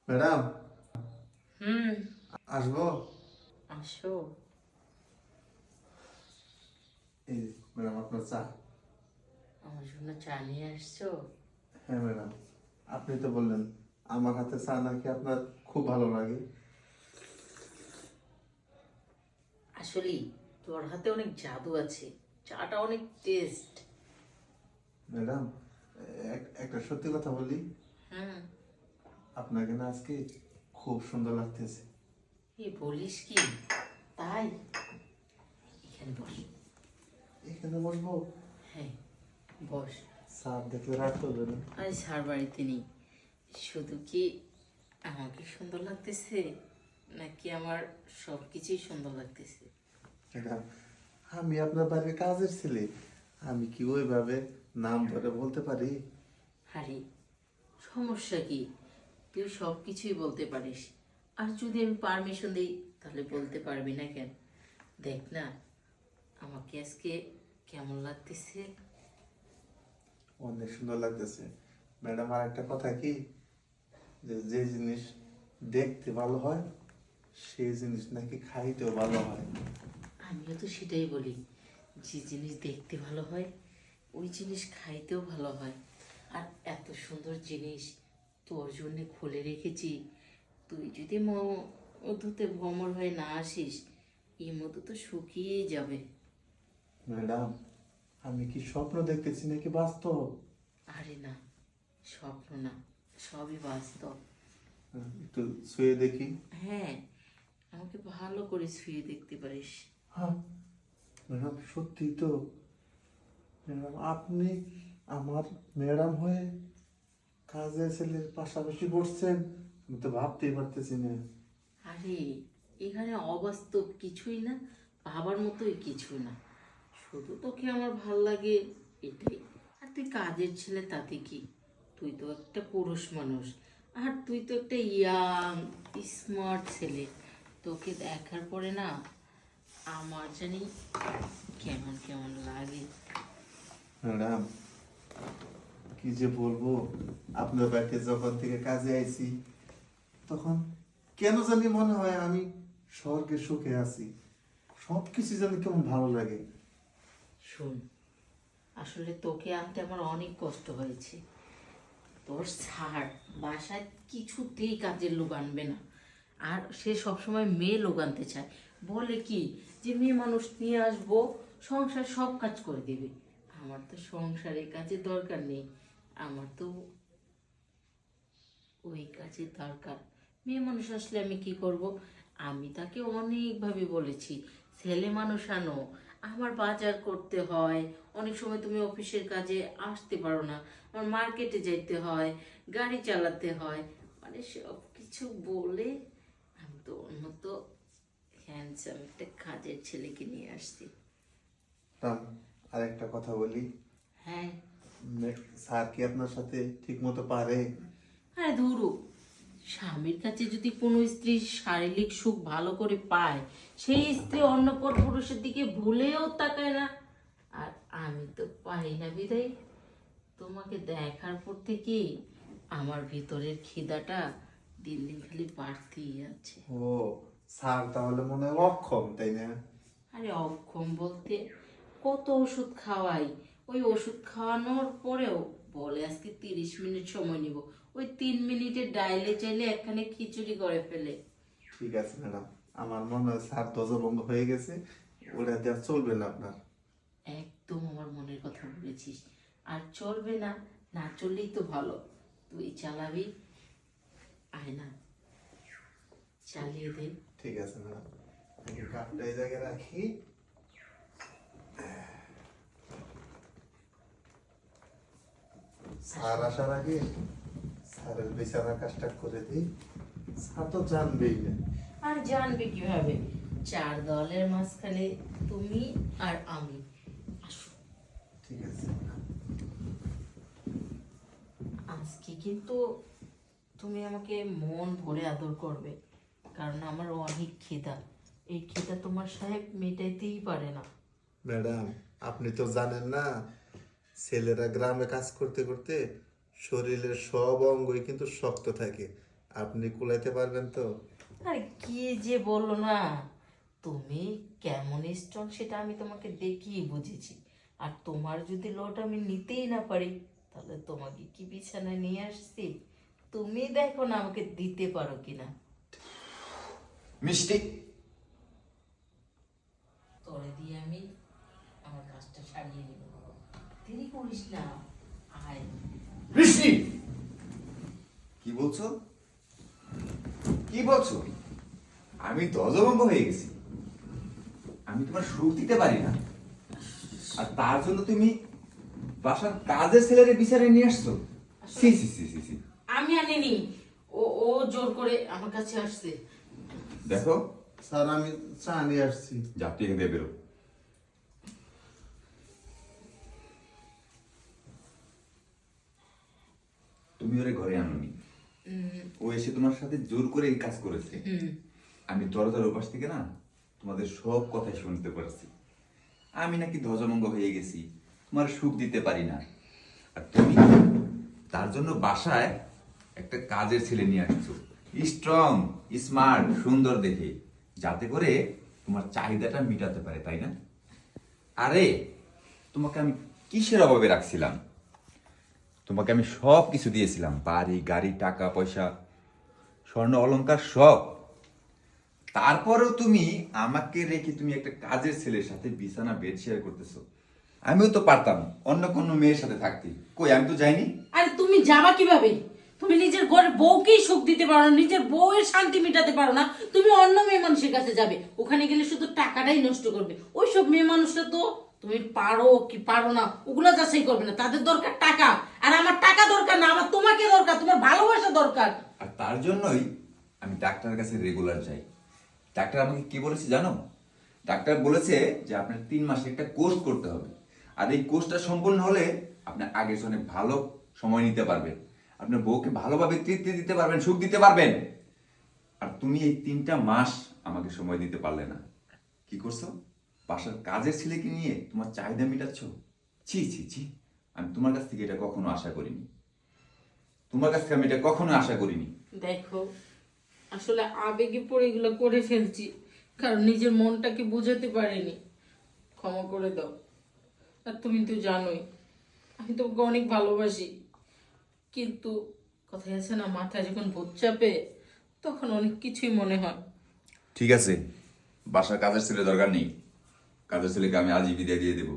Madam, হুম। আসবো? আসো। এই যে, ম্যাডাম আপনার চা। আমার জন্য চা নিয়ে আসছো? হ্যাঁ ম্যাডাম, আপনি তো বললেন আমার হাতে চা নাকি আপনার খুব ভালো লাগে। আসলেই তোর হাতে অনেক জাদু আছে, চাটা অনেক টেস্ট। ম্যাডাম, একটা সত্যি কথা বলি, হুম। আপনাকে না আজকে খুব সুন্দর লাগতেছে। এই বলিস কি? তাই? এখানে বস। এখানে বসবো? হ্যাঁ, বস। স্যার দেখলে রাগ করবে না? আরে স্যার বাড়িতে নেই। শুধু কি আমাকে সুন্দর লাগতেছে, নাকি আমার সব কিছুই সুন্দর লাগতেছে? ম্যাডাম, আমি আপনার বাড়ির কাজের ছেলে, আমি কি ওইভাবে নাম ধরে বলতে পারি? আরে সমস্যা কি? তুই সব কিছুই বলতে পারিস। আর যদি আমি পারমিশন দিই তাহলে বলতে পারবি না কেন? দেখ না, আমাকে আজকে কেমন লাগতেছে। অনেক সুন্দর লাগতেছে। ম্যাডাম, আর একটা কথা কি, যে যে জিনিস দেখতে ভালো হয় সেই জিনিস নাকি খাইতেও ভালো হয়। আমিও তো সেটাই বলি, যে জিনিস দেখতে ভালো হয় ওই জিনিস খাইতেও ভালো হয়। আর এত সুন্দর জিনিস তোর জন্যে খুলে রেখেছি, তুই যদি মধুতে ভ্রমর হয়ে না আসিস, এই মধু তো শুকিয়েই যাবে। ম্যাডাম, আমি কি স্বপ্ন দেখতেছি নাকি বাস্তব? আরে না, স্বপ্ন না, সবই বাস্তব। একটু শুয়ে দেখি। হ্যাঁ, আমাকে ভালো করে শুয়ে দেখতে পারিস। হ্যাঁ ম্যাডাম, সত্যি তো। ম্যাডাম, আপনি আমার ম্যাডাম হয়ে কাজের ছেলের পাশাপাশি বসছেন, আমি তো ভাবতেই পারতেছি না। আরে এখানে অবাস্তব কিছুই না, ভাবার মতোই কিছু না, শুধু তোকে আমার ভাল লাগে এটাই। আর তুই কাজের ছেলে তাতে কি? তুই তো একটা পুরুষ মানুষ, আর তুই তো একটা ইয়াং স্মার্ট ছেলে। তোকে দেখার পরে না আমার জানি কেমন কেমন লাগে। ম্যাডাম, কি যে বলবো, আপনার বাড়িতে যখন থেকে কাজে আইছি তখন কেন জানি মনে হয় আমি স্বর্গে সুখে আছি। সব কিছু যেন কেমন ভালো লাগে। শোন, আসলে তোকে আনতে আমার অনেক কষ্ট হয়েছে। তোর ছাড়, বাসায় কিছুতেই কাজের লোক আনবে না। আর সে সবসময় মেয়ে লোক আনতে চায়, বলে কি যে মেয়ে মানুষ নিয়ে আসবো, সংসার সব কাজ করে দেবে। আমার তো সংসারের কাজের দরকার নেই, আমার তো ওই কাজের দরকার। মেয়ে মানুষ আসলে আমি কি করব? আমি তাকে অনেকভাবে বলেছি, ছেলে মানুষ আনো, আমার বাজার করতে হয়, অনেক সময় তুমি অফিসের কাজে আসতে পারো না, আমার মার্কেটে যেতে হয়, গাড়ি চালাতে হয়, মানে সব কিছু বলে আমি তো ওর মতো হ্যান্ডসাম একটা কাজের ছেলেকে নিয়ে আসছি। ম্যাডাম, আর একটা কথা বলি, হ্যাঁ। স্যার কি আপনার সাথে ঠিক মতো পারে? আরে ধুরু, স্বামীর কাছে যদি কোনো স্ত্রী শারীরিক সুখ ভালো করে পায়, সেই স্ত্রী অন্য পর পুরুষের দিকে ভুলেও তাকায় না। আর আমি তো পারি না বিদায়, তোমাকে দেখার পর থেকে আমার ভিতরের খিদাটা দিন দিন খালি বাড়তেই আছে। ও, স্যার তাহলে মনে হয় অক্ষম, তাই না? আরে অক্ষম বলতে, কত ওষুধ খাওয়াই, ওই ওষুধ খাওয়ানোর পরেও বলে আজকে 30 মিনিট সময় নিব, ওই 3 মিনিটের ডাইলে চাইলে একখানে খিচুড়ি করে ফেলে। ঠিক আছে ম্যাডাম, আমার মনে হয় স্যার ধ্বজভঙ্গ হয়ে গেছে, ওটা দেওয়া চলবে না আপনার। একদম আমার মনের কথা বলেছিস। আর চলবে না, না চললেই তো ভালো, তুই চালাবি। আয় না, চালিয়ে দে। ঠিক আছে ম্যাডাম, আমি কাপটা এই জায়গায় রাখি। স্যার আসার আগে স্যারের বিছানার কাজটা করে দিই। স্যার তো জানবেই না। আর জানবে কিভাবে? চার দলের মাঝখানে তুমি আর আমি। আসো। ঠিক আছে। আজকে কিন্তু তুমি আমাকে মন ভরে আদর করবে, কারণ আমার অনেক খিদা। এই খিদা তোমার সাহেব মেটাইতেই পারে না। ম্যাডাম, আপনি তো জানেন না, ছেলেরা গ্রামে কাজ করতে করতে শরীরের সব অঙ্গই কিন্তু শক্ত থাকে, আপনি কুলাইতে পারবেন তো? আরে কি যে বলো না, তুমি কেমন স্ট্রং সেটা আমি তোমাকে দেখিয়ে বুঝেছি। আর তোমার যদি লোড আমি নিতেই না পারি, তাহলে তোমাকে কি বিছানায় নিয়ে আসছি? তুমি দেখো না আমাকে দিতে পারো কিনা। মিষ্টি, তোরে দিয়ে আমি আমার কাজটা সারিয়ে নেব। দেরি করিস না, আয়। মিষ্টি, কি বলছো? কি বলছো? আমি ধ্বজভঙ্গ হয়ে গেছি, আমি তোমার সুখ দিতে পারি না, আর তার জন্য তুমি বাসার কাজের ছেলেরে বিচারে নিয়ে আসছো? সি সি সি সি সি। আমি আনিনি, ও ও জোর করে আমার কাছে আসছে। দেখো, স্যার আমি চা নিয়ে আসছি। যা তুই এখান থেকে বেরো। তুমি ওরে ঘরে আনোনি, ও এসে তোমার সাথে জোর করে এই কাজ করেছে। আমি দরজার ওপাশ থেকে না তোমাদের সব কথাই শুনতে পারছি। আমি নাকি ধ্বজভঙ্গ হয়ে গেছি, তোমার সুখ দিতে পারি না, আর তুমি তার জন্য বাসায় একটা কাজের ছেলে নিয়ে আসছো, স্ট্রং, স্মার্ট, সুন্দর দেখে, যাতে করে তোমার চাহিদাটা মিটাতে পারে, তাই না? আরে তোমাকে আমি কিসের অভাবে রাখছিলাম? তোমাকে আমি সব কিছু দিয়েছিলাম, বাড়ি গাড়ি, টাকা পয়সা, স্বর্ণ অলংকার সব। তারপরেও তুমি আমাকে রেখে তুমি একটা কাজের ছেলের সাথে বিছানা বেড শেয়ার করতেছো। আমিও তো পারতাম অন্য কোনো মেয়ের সাথে থাকতে, কই আমি তো যাইনি। আরে তুমি যাবা কিভাবে? তুমি নিজের ঘরে বউকেই সুখ দিতে পারো না, নিজের বউয়ের শান্তি মেটাতে পারো না, তুমি অন্য মেয়ে মানুষের কাছে যাবে? ওখানে গেলে শুধু টাকাটাই নষ্ট করবে। ওইসব মেয়ে মানুষটা তো তুমি পারো কি পারো না ওগুলো যাচাই করবে না, তাদের দরকার টাকা। আর আমার টাকা দরকার না, আমার তোমাকে দরকার, তোমার ভালোবাসা দরকার। আর তার জন্যই আমি ডাক্তারের কাছে রেগুলার যাই। ডাক্তার আমাকে কি বলেছে জানো? ডাক্তার বলেছে যে আপনার 3 মাসে একটা কোর্স করতে হবে, আর এই কোর্সটা সম্পূর্ণ হলে আপনি আগের অনেক ভালো সময় নিতে পারবেন, আপনার বউকে ভালোভাবে তৃপ্তি দিতে পারবেন, সুখ দিতে পারবেন। আর তুমি এই 3টা মাস আমাকে সময় দিতে পারলে না, কি করছো? বাসার কাজের ছেলেকে নিয়ে তোমার চাহিদা মেটাচ্ছ। ছি ছি ছি, আমি তোমার কাছ থেকে এটা কখনো আশা করিনি, তোমার কাছ থেকে আমি এটা কখনো আশা করিনি। দেখো, আসলে আবেগে পড়ে এগুলো করে ফেলছি, কারণ নিজের মনটাকে বোঝাতে পারিনি। ক্ষমা করে দাও। আর তুমি তো জানোই আমি তোমাকে অনেক ভালোবাসি, কিন্তু কথাই আছে না, মাথায় যখন ভূত চাপে তখন অনেক কিছুই মনে হয়। ঠিক আছে, বাসার কাজের ছেলে দরকার নেই, কাজের ছেলেকে আমি আজই বিদায় দিয়ে দেবো।